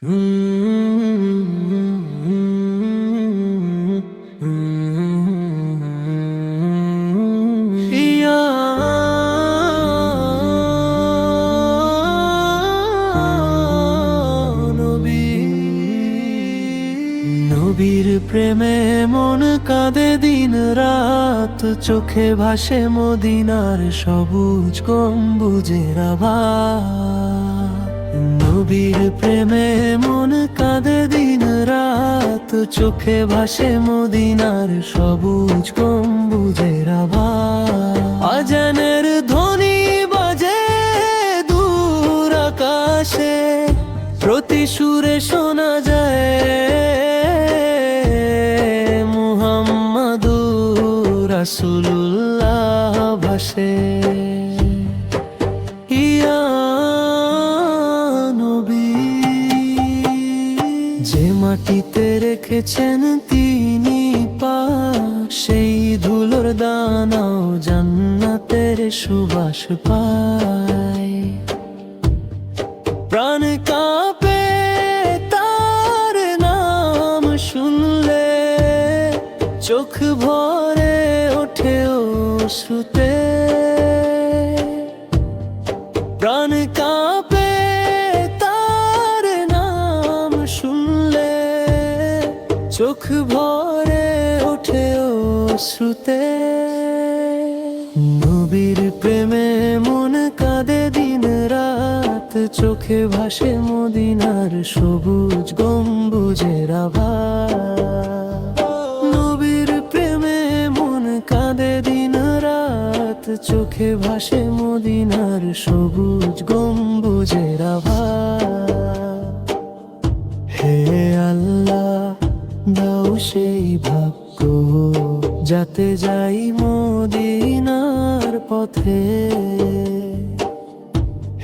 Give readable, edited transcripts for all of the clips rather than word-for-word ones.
নবীর প্রেমে মন কাঁদে দিন রাত, চোখে ভাসে মদিনার সবুজ গম্বুজের আভা। নবীর প্রেমে মন কাঁদে দিন রাত, চোখে ভাসে মদিনার সবুজ গম্বুজের আভা। আজানের ধ্বনি বাজে দূর আকাশে, প্রতি সুরে শোনা যায় রাসূলুল্লাহ ভাসে। ইয়া নবী, যে মাটিতে রেখেছেন তিনি পা, সেই ধুলোর দানাও জান্নাতের সুবাস পায়। প্রাণ কাঁপে তার নাম শুনলে, চোখ ভরে ওঠে অশ্রুতে। প্রাণ কাঁপে তার নাম শুনলে, চোখ ভরে ওঠে অশ্রুতে। নবীর প্রেমে মন কাঁদে দিন রাত, চোখে ভাসে মদিনার সবুজ গম্বুজের আভা। নবীর প্রেমে মন কাঁদে দিন রাত, চোখে ভাসে মদিনার সবুজ গম্বুজের আভা। হে আল্লাহ, দাও সেই ভাগ্য, যাতে যাই মদিনার পথে।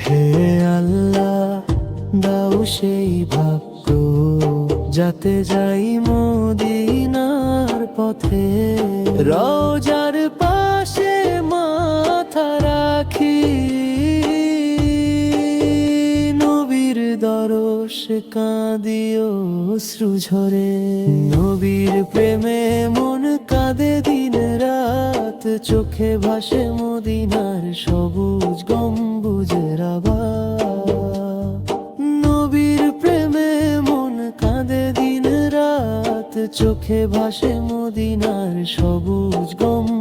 হে আল্লাহ, দাও সেই ভাগ্য, যাতে যাই মদিনার পথে। রওজার পাশে মাথা রাখি, নবীর দরশ কাঁদিও অশ্রু ঝরে। নবীর প্রেমে মন কাঁদে দিন রাত, চোখে ভাসে মদিনার সবুজ গম্বুজের আভা। নবীর প্রেমে মন কাঁদে দিন রাত, চোখে ভাসে মদিনার সবুজ গম্বুজের